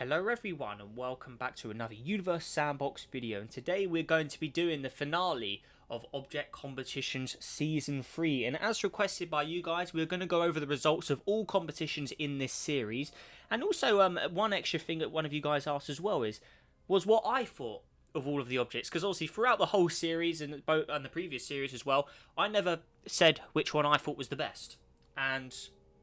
Hello everyone and welcome back to another Universe Sandbox video, and today we're going to be doing the finale of Object Competitions Season 3, and as requested by you guys, we're going to go over the results of all competitions in this series, and also one extra thing that one of you guys asked as well was what I thought of all of the objects, because obviously throughout the whole series and the previous series as well, I never said which one I thought was the best, and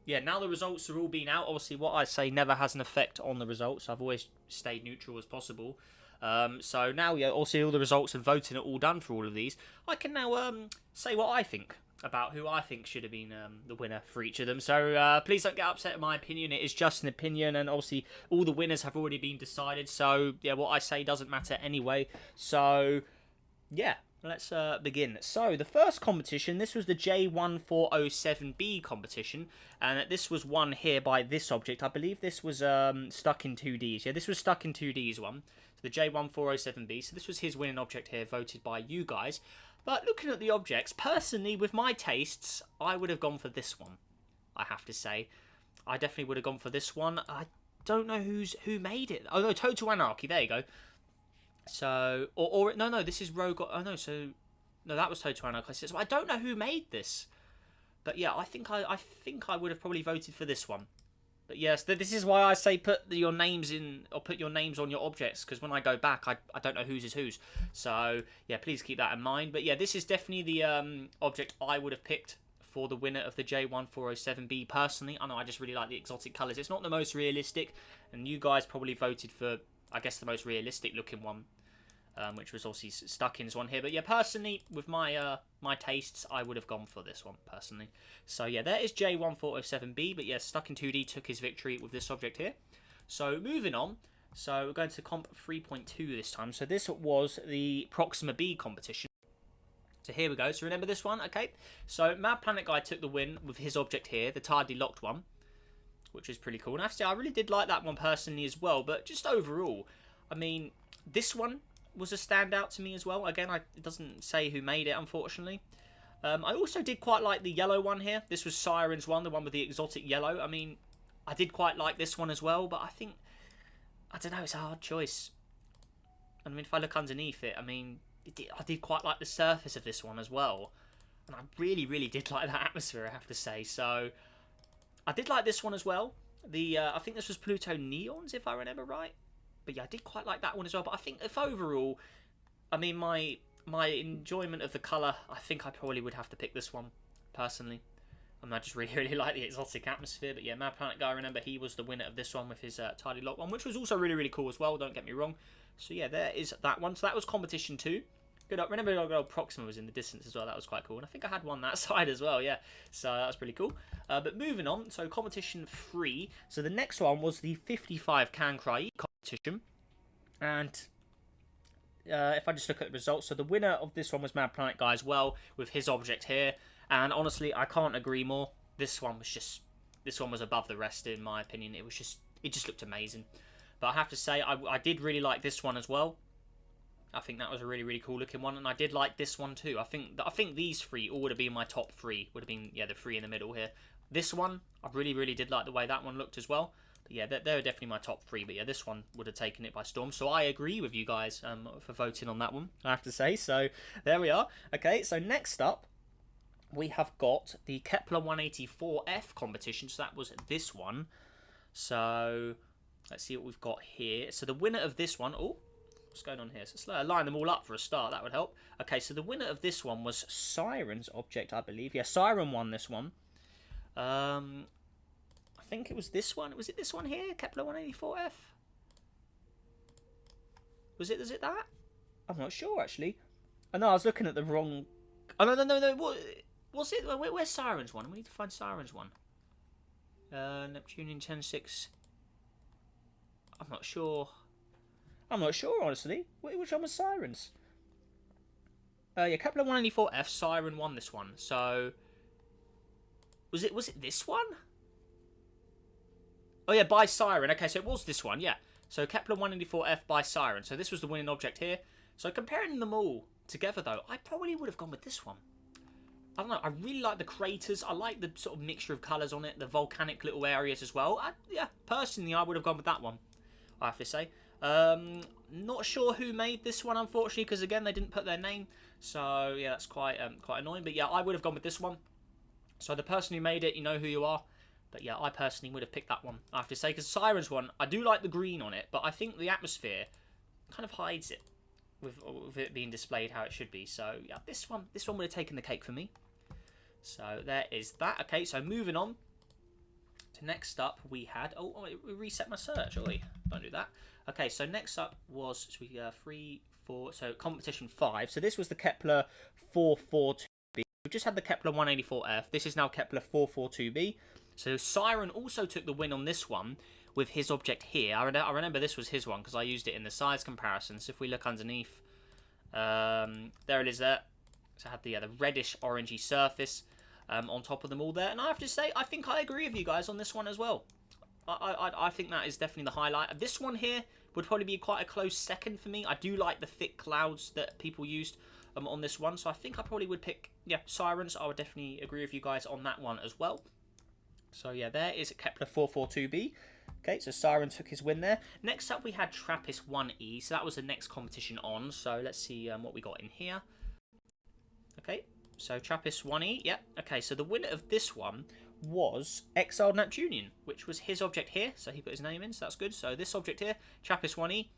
yeah, now the results are all being out. Obviously, what I say never has an effect on the results. I've always stayed neutral as possible. So now, yeah, also all the results and voting are all done for all of these. I can now say what I think about who I think should have been the winner for each of them. So please don't get upset at my opinion. It is just an opinion, and obviously all the winners have already been decided. So yeah, what I say doesn't matter anyway. So yeah. Let's begin. So, the first competition, this was the J1407B competition, and this was won here by this object. I believe this was stuck in 2Ds. Yeah, this was stuck in 2Ds one. So, the J1407B. So, this was his winning object here, voted by you guys. But looking at the objects, personally, with my tastes, I would have gone for this one, I have to say. I definitely would have gone for this one. I don't know who made it. Oh, no, Total Anarchy. There you go. So, no, this is Rogue. Oh no, no, that was Total Anarchy. So I don't know who made this, but yeah, I think I would have probably voted for this one. But yes, this is why I say put your names in, or put your names on your objects, because when I go back, I don't know whose is whose. So yeah, please keep that in mind. But yeah, this is definitely the object I would have picked for the winner of the J1407B. Personally, I know I just really like the exotic colours. It's not the most realistic, and you guys probably voted for, I guess, the most realistic looking one. Which was obviously stuck in this one here. But yeah, personally, with my my tastes, I would have gone for this one, personally. So yeah, there is J1407B, but yeah, stuck in 2D took his victory with this object here. So moving on, so we're going to comp 3.2 this time. So this was the Proxima B competition. So here we go. So remember this one, okay? So Mad Planet Guy took the win with his object here, the tidally locked one, which is pretty cool. And I have to say, I really did like that one personally as well. But just overall, I mean, this one was a standout to me as well. Again, it doesn't say who made it, unfortunately. I also did quite like the yellow one here. This was Siren's one, the one with the exotic yellow. I mean, I did quite like this one as well, but I think, I don't know, it's a hard choice. I mean, if I look underneath it, I mean, I did quite like the surface of this one as well. And I really, really did like that atmosphere, I have to say. So, I did like this one as well. I think this was Pluto Neons, if I remember right. But yeah, I did quite like that one as well. But I think if overall, I mean, my enjoyment of the colour, I think I probably would have to pick this one, personally. I mean, I just really, really like the exotic atmosphere. But yeah, Mad Planet Guy, remember, he was the winner of this one with his Tidy Lock one, which was also really, really cool as well, don't get me wrong. So yeah, there is that one. So that was competition 2. Good up. Remember, old Proxima was in the distance as well. That was quite cool. And I think I had one that side as well, yeah. So that was pretty cool. But moving on, so competition 3. So the next one was the 55 Cancri competition. And if I just look at the results, so the winner of this one was Mad Planet Guy as well, with his object here. And honestly, I can't agree more. This one was above the rest, in my opinion. It just looked amazing. But I have to say, I did really like this one as well. I think that was a really, really cool looking one, and I did like this one too. I think these three all would have been my top 3. Would have been, yeah, the 3 in the middle here. This one, I really, really did like the way that one looked as well. But yeah, they're definitely my top 3. But yeah, this one would have taken it by storm. So I agree with you guys for voting on that one, I have to say. So there we are. Okay, so next up, we have got the Kepler 184F competition. So that was this one. So let's see what we've got here. So the winner of this one, oh, what's going on here? So let's line them all up for a start. That would help. Okay, so the winner of this one was Siren's object, I believe. Yeah, Siren won this one. I think it was this one. Was it this one here? Kepler 184F? Was it that? I'm not sure, actually. Oh, no, I was looking at the wrong... Oh, no. What was it? Where's Siren's one? We need to find Siren's one. Neptunian 10.6. I'm not sure. Honestly. Which one was Siren's? Yeah, Kepler 184F, Siren won this one. So, was it this one? Oh yeah, by Siren. Okay, so it was this one, yeah. So Kepler 184F by Siren. So this was the winning object here. So comparing them all together, though, I probably would have gone with this one. I don't know, I really like the craters. I like the sort of mixture of colours on it, the volcanic little areas as well. Yeah, personally, I would have gone with that one. I have to say. Not sure who made this one, unfortunately, because again they didn't put their name. So yeah, that's quite annoying. But yeah, I would have gone with this one. So the person who made it, you know who you are. But yeah, I personally would have picked that one, I have to say, because Siren's one, I do like the green on it, but I think the atmosphere kind of hides it with it being displayed how it should be. So yeah, this one would have taken the cake for me. So there is that. Okay, so moving on to next up, we had we reset my search. Don't do that. Okay, so next up was so competition 5. So this was the Kepler 442b. We just had the Kepler 184f. This is now Kepler 442b. So Siren also took the win on this one with his object here. I remember this was his one because I used it in the size comparison. So if we look underneath, there it is there. So I had the reddish orangey surface on top of them all there. And I have to say, I think I agree with you guys on this one as well. I think that is definitely the highlight. This one here would probably be quite a close second for me. I do like the thick clouds that people used on this one. So I think I probably would pick, Sirens. I would definitely agree with you guys on that one as well. So yeah, there is Kepler 442b. Okay, so Siren took his win there. Next up, we had TRAPPIST 1e. So that was the next competition on. So let's see what we got in here. Okay, so TRAPPIST 1e. Yeah, okay, so the winner of this one was Exiled Neptunian, which was his object here. So he put his name in, so that's good. So this object here, TRAPPIST 1e.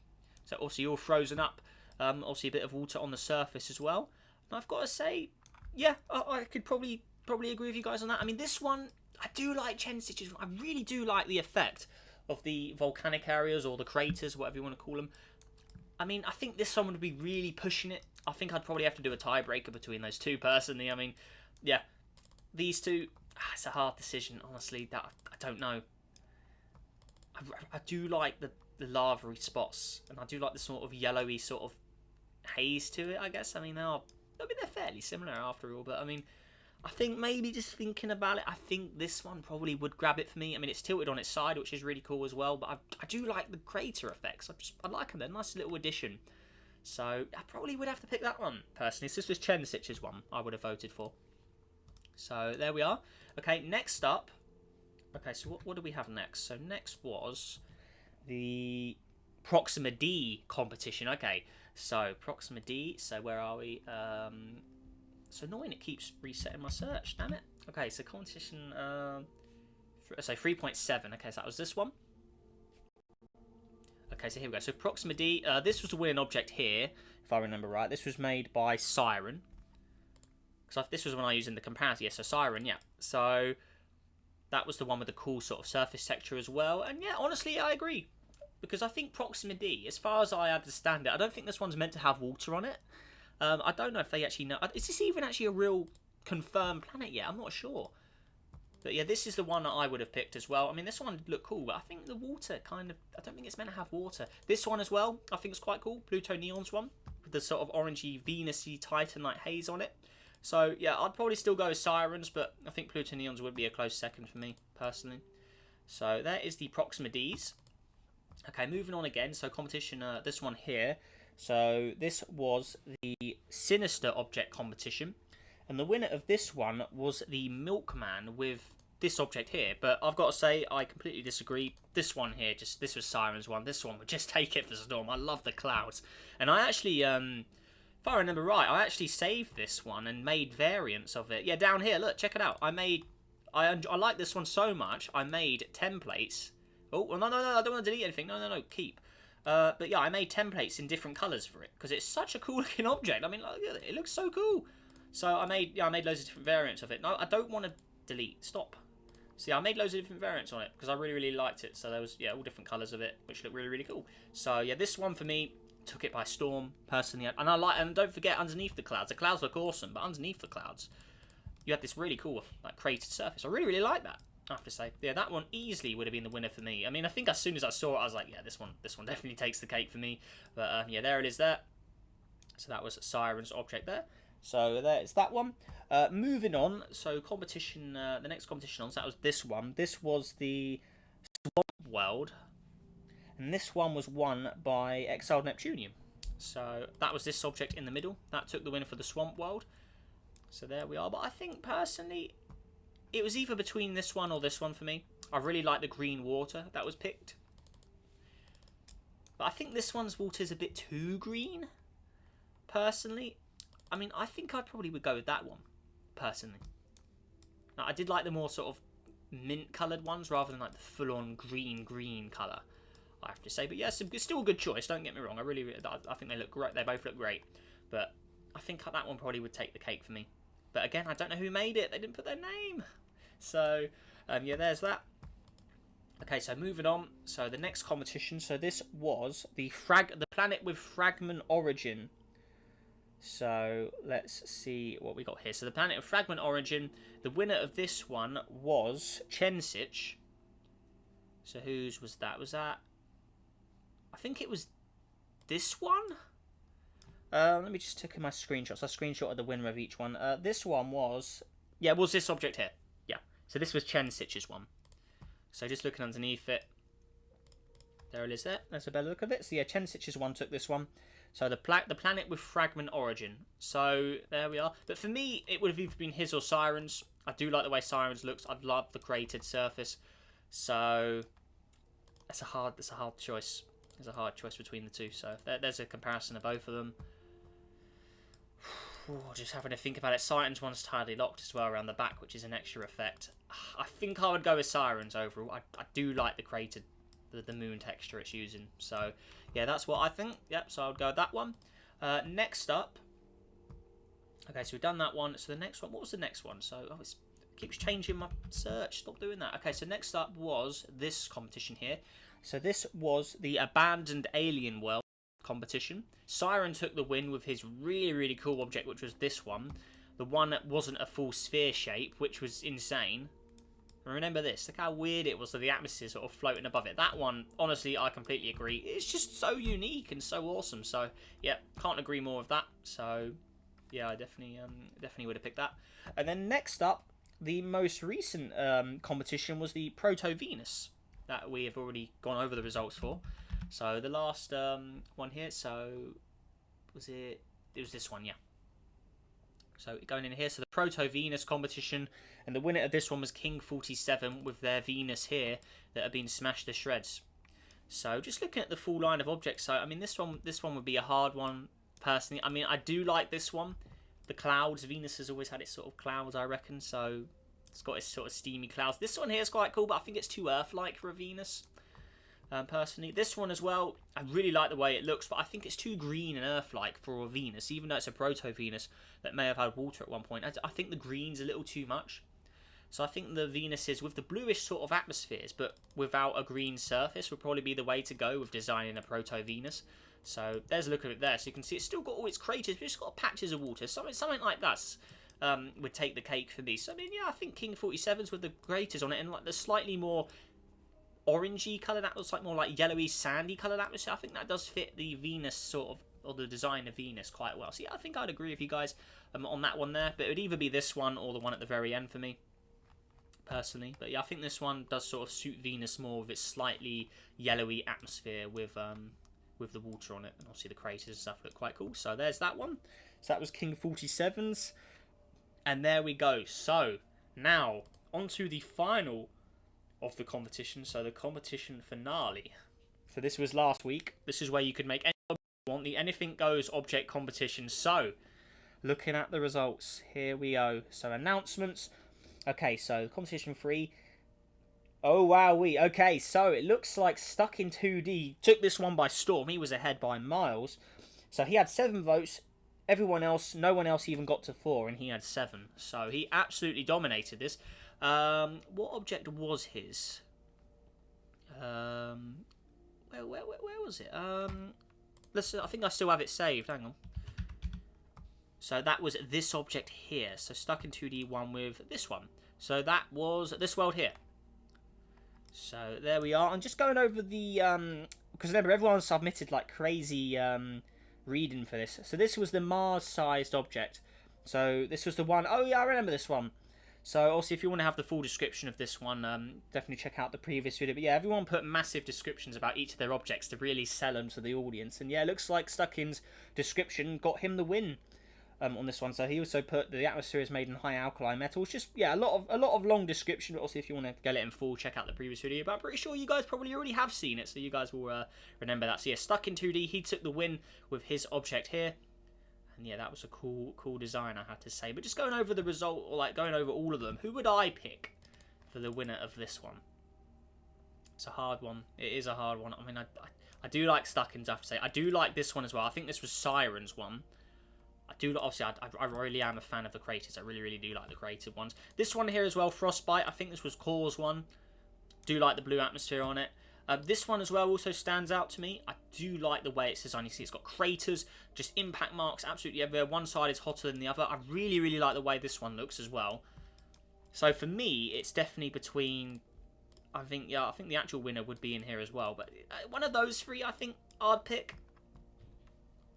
So obviously all frozen up. Obviously a bit of water on the surface as well. And I've got to say, yeah, I could probably agree with you guys on that. I mean, this one, I do like Chensich's. I really do like the effect of the volcanic areas or the craters, whatever you want to call them. I mean, I think this one would be really pushing it. I think I'd probably have to do a tiebreaker between those two personally. I mean, yeah, these two, it's a hard decision, honestly. That I don't know. I do like the lava-y spots, and I do like the sort of yellowy sort of haze to it, I guess. I mean, they're fairly similar after all, but I mean, I think maybe just thinking about it, I think this one probably would grab it for me. I mean, it's tilted on its side, which is really cool as well, but I do like the crater effects. I like them. They're a nice little addition. So I probably would have to pick that one, personally. So this was Chensich's one I would have voted for. So there we are. Okay, next up. Okay, so what do we have next? So next was the Proxima D competition. Okay, so Proxima D. So where are we? So annoying, it keeps resetting my search. Damn it. Okay, so competition. So 3.7. Okay, so that was this one. Okay, so here we go. So Proxima D. This was the winning object here, if I remember right. This was made by Siren. Because this was when I used in the comparison. Yeah, so Siren, yeah. So that was the one with the cool sort of surface texture as well. And yeah, honestly, I agree. Because I think Proxima D, as far as I understand it, I don't think this one's meant to have water on it. I don't know if they actually know. Is this even actually a real confirmed planet yet? I'm not sure. But yeah, this is the one that I would have picked as well. I mean, this one looked cool, but I think the water kind of... I don't think it's meant to have water. This one as well, I think it's quite cool. Pluto Neon's one, with the sort of orangey, Venus-y, Titan-like haze on it. So yeah, I'd probably still go with Sirens, but I think Pluto Neon's would be a close second for me, personally. So there is the Proxima Ds. Okay, moving on again. So competition, this one here. So this was the Sinister object competition. And the winner of this one was the Milkman with this object here. But I've got to say, I completely disagree. This one here, this was Siren's one. This one would just take it for Storm. I love the clouds. And I actually, if I remember right, I actually saved this one and made variants of it. Yeah, down here, look, check it out. I like this one so much, I made templates. Oh, well, no, I don't want to delete anything. No, keep. But yeah, I made templates in different colours for it because it's such a cool looking object. I mean, look at it. It looks so cool. So I made loads of different variants of it. No, I don't want to delete. Stop. See, I made loads of different variants on it because I really liked it. So there was, all different colours of it, which look really cool. So yeah, this one for me took it by storm, personally. And don't forget, underneath the clouds look awesome, but underneath the clouds, you had this really cool, like, cratered surface. I really like that, I have to say. Yeah, that one easily would have been the winner for me. I mean, I think as soon as I saw it, I was like, yeah, this one definitely takes the cake for me. But yeah, there it is there. So that was Siren's object there. So there's that one. Moving on, so competition, the next competition on, so that was this one. This was the Swamp World. And this one was won by Exiled Neptunian. So that was this object in the middle. That took the winner for the Swamp World. So there we are. But I think, personally, it was either between this one or this one for me. I really like the green water that was picked. But I think this one's water's a bit too green, personally. I mean, I think I probably would go with that one, personally. Now, I did like the more sort of mint-coloured ones rather than like the full-on green colour, I have to say. But yeah, it's still a good choice, don't get me wrong. I think they look great. They both look great. But I think that one probably would take the cake for me. But again, I don't know who made it. They didn't put their name. So, yeah, there's that. Okay, so moving on. So the next competition. So this was the planet with Fragment origin. So let's see what we got here. So the planet of Fragment origin. The winner of this one was Cancri. So whose was that? Was that? I think it was this one. Let me just take my screenshots. I screenshotted the winner of each one. This one was... Yeah, it was this object here. Yeah. So this was Canci's one. So just looking underneath it. There it is there. There's a better look of it. So yeah, Canci's one took this one. So the planet with Fragment origin. So there we are. But for me, it would have either been his or Siren's. I do like the way Siren's looks. I love the cratered surface. So that's a hard choice. There's a hard choice between the two. So there's a comparison of both of them. Just having to think about it. Siren's one's tightly locked as well around the back, which is an extra effect. I think I would go with Siren's overall. I do like the cratered, the moon texture it's using. So yeah, that's what I think. Yep, so I would go with that one. Next up. Okay, so we've done that one. So the next one, what was the next one? So it keeps changing my search. Stop doing that. Okay, so next up was this competition here. So this was the Abandoned Alien World competition. Siren took the win with his really cool object, which was this one. The one that wasn't a full sphere shape, which was insane. And remember this, look how weird it was with the atmosphere sort of floating above it. That one, honestly, I completely agree. It's just so unique and so awesome. So, yeah, can't agree more with that. So, yeah, I definitely would have picked that. And then next up, the most recent competition was the Proto-Venus that we have already gone over the results for. So the last one here, so was it was this one, yeah. So going in here, so the Proto-Venus competition, and the winner of this one was King 47 with their Venus here that have been smashed to shreds. So just looking at the full line of objects, so I mean this one would be a hard one personally. I mean I do like this one. The clouds, Venus has always had its sort of clouds, I reckon, so it's got its sort of steamy clouds. This one here is quite cool, but I think it's too Earth-like for a Venus. Personally, this one as well, I really like the way it looks, but I think it's too green and Earth-like for a Venus, even though it's a Proto-Venus that may have had water at one point. I think the green's a little too much. So I think the Venuses with the bluish sort of atmospheres, but without a green surface, would probably be the way to go with designing a Proto-Venus. So there's a look at it there. So you can see it's still got all its craters, but it's got patches of water. Something like that would take the cake for me. So I mean, yeah, I think King 47's with the craters on it and like the slightly more orangey colour, that looks like more like yellowy sandy coloured atmosphere. I think that does fit the Venus sort of, or the design of Venus quite well. So yeah, I think I'd agree with you guys on that one there, but it would either be this one or the one at the very end for me personally. But yeah, I think this one does sort of suit Venus more with its slightly yellowy atmosphere with the water on it, and obviously the craters and stuff look quite cool. So there's that one. So that was King 47's, and there we go. So now on to the final of the competition, so the competition finale. So this was last week. This is where you could make any object you want, the anything goes object competition. So looking at the results, here we go. So announcements. Okay, so competition 3. Oh wowee. Okay, so it looks like Stuck in 2D took this one by storm. He was ahead by miles. So he had 7 votes. Everyone else, no one else even got to 4, and he had 7. So he absolutely dominated this. What object was his? Where was it? I think I still have it saved. Hang on. So that was this object here. So Stuck in 2D one with this one. So that was this world here. So there we are. I'm just going over the because remember everyone submitted like crazy reading for this. So this was the Mars-sized object. So this was the one. Oh yeah, I remember this one. So also, if you want to have the full description of this one, definitely check out the previous video. But yeah, everyone put massive descriptions about each of their objects to really sell them to the audience. And yeah, it looks like Stuckin's description got him the win. on this one. So he also put the atmosphere is made in high alkali metals. Just, yeah, a lot of long description. But also, if you want to get it in full, check out the previous video. But I'm pretty sure you guys probably already have seen it, so you guys will remember that. So yeah, stuck in 2D, he took the win with his object here. And yeah, that was a cool design, I had to say. But just going over the result, or like going over all of them, who would I pick for the winner of this one? It's a hard one. It is a hard one. I mean, I do like Stuckins, I have to say. I do like this one as well. I think this was Siren's one. I do, obviously, I really am a fan of the craters. I really do like the cratered ones. This one here as well, Frostbite. I think this was Core's one. Do like the blue atmosphere on it. This one as well also stands out to me. I do like the way it's designed. You see it's got craters, just impact marks absolutely everywhere. One side is hotter than the other. I really like the way this one looks as well. So for me, it's definitely between... I think the actual winner would be in here as well. But one of those three, I think I'd pick.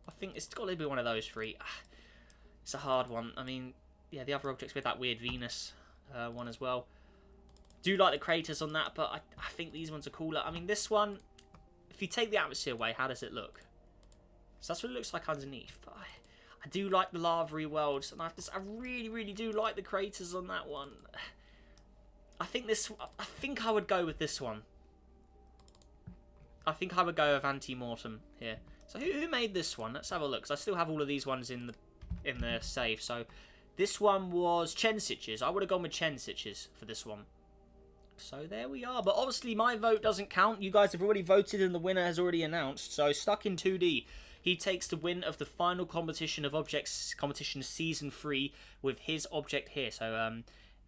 I think it's got to be one of those three. It's a hard one. I mean, yeah, the other objects with that weird Venus one as well. Do like the craters on that, but I think these ones are cooler. I mean, this one, if you take the atmosphere away, how does it look? So that's what it looks like underneath. But I do like the lavary worlds, and I really do like the craters on that one. I think I would go with this one. I think I would go with Anti-Mortem here. So who made this one? Let's have a look, because I still have all of these ones in the save. So this one was Chensitch's. I would have gone with Chensitch's for this one. So there we are. But obviously my vote doesn't count. You guys have already voted and the winner has already announced. So Stuck in 2D, he takes the win of the final competition of objects competition season 3 with his object here. So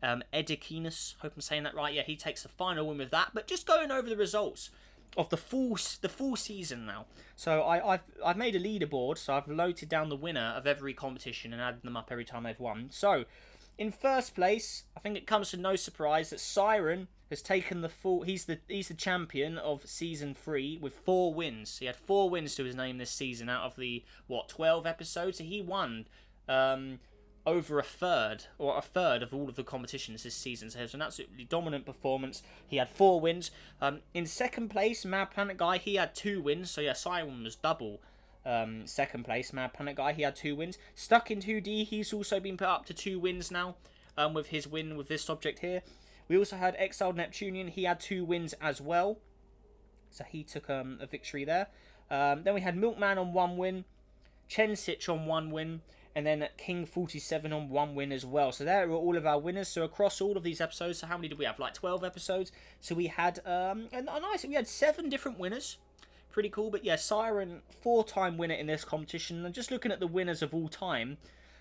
Edikinus, hope I'm saying that right. Yeah, he takes the final win with that. But just going over the results of the full season now. So I've made a leaderboard, so I've loaded down the winner of every competition and added them up every time they've won. So in first place, I think it comes to no surprise that Siren has taken the full. He's the champion of season 3 with 4 wins. He had 4 wins to his name this season out of the 12 episodes. So he won over a third of all of the competitions this season. So it was an absolutely dominant performance. He had 4 wins. In second place, Mad Planet Guy, he had 2 wins. So yeah, Siren was double second place. Mad Planet Guy, he had 2 wins. Stuck in 2D, he's also been put up to 2 wins now with his win with this object here. We also had Exiled Neptunian, he had 2 wins as well. So he took a victory there. Then we had Milkman on 1 win. Chensitch on 1 win. And then King 47 on 1 win as well. So there were all of our winners. So across all of these episodes, so how many did we have? Like 12 episodes. So we had we had 7 different winners. Pretty cool. But yeah, Siren, 4-time winner in this competition. And just looking at the winners of all time,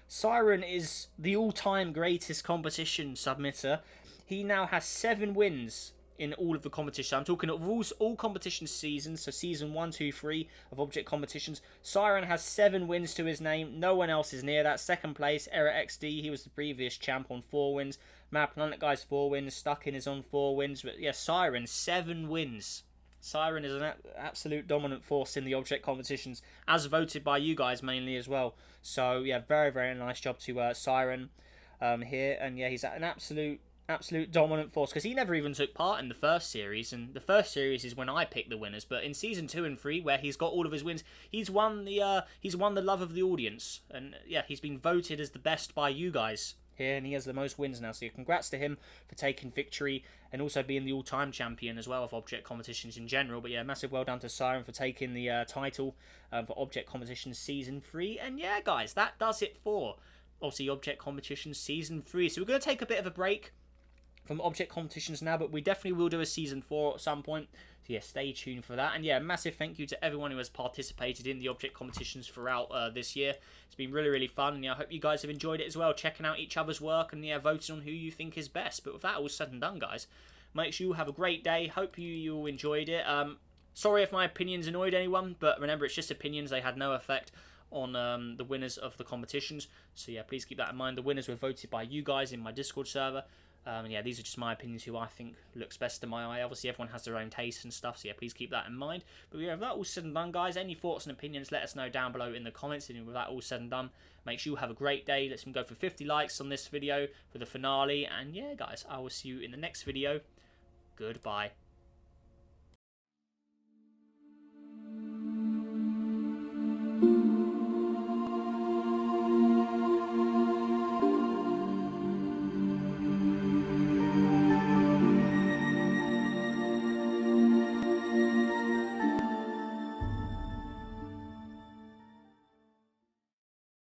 Siren is the all-time greatest competition submitter. He now has 7 wins in all of the competitions. I'm talking of all competition seasons, so season 1, 2, 3 of object competitions. Siren has 7 wins to his name. No one else is near that. Second place, Error XD. He was the previous champ on 4 wins. Mad Planet Guy's 4 wins. Stuck in is on 4 wins. But yeah, Siren, 7 wins. Siren is an absolute dominant force in the object competitions, as voted by you guys mainly as well. So yeah, very nice job to Siren here. And yeah, he's an absolute dominant force, because he never even took part in the first series, and the first series is when I picked the winners. But in season 2 and 3, where he's got all of his wins, he's won the love of the audience, and yeah, he's been voted as the best by you guys here, and he has the most wins now. So yeah, congrats to him for taking victory and also being the all-time champion as well of object competitions in general. But yeah, massive well done to Siren for taking the title for object competitions season 3. And yeah, guys, that does it for obviously object competitions season 3. So we're going to take a bit of a break from object competitions now, but we definitely will do a season 4 at some point. So yeah, stay tuned for that. And yeah, massive thank you to everyone who has participated in the object competitions throughout this year. It's been really fun, and yeah, I hope you guys have enjoyed it as well, checking out each other's work and yeah, voting on who you think is best. But with that all said and done, guys, make sure you have a great day. Hope you all enjoyed it. Sorry if my opinions annoyed anyone, but remember, it's just opinions. They had no effect on the winners of the competitions. So yeah, please keep that in mind. The winners were voted by you guys in my Discord server. And yeah, these are just my opinions, who I think looks best to my eye. Obviously, everyone has their own tastes and stuff, so yeah, please keep that in mind. But yeah, with that all said and done, guys, any thoughts and opinions, let us know down below in the comments. And with that all said and done, make sure you have a great day. Let's go for 50 likes on this video for the finale. And yeah, guys, I will see you in the next video. Goodbye.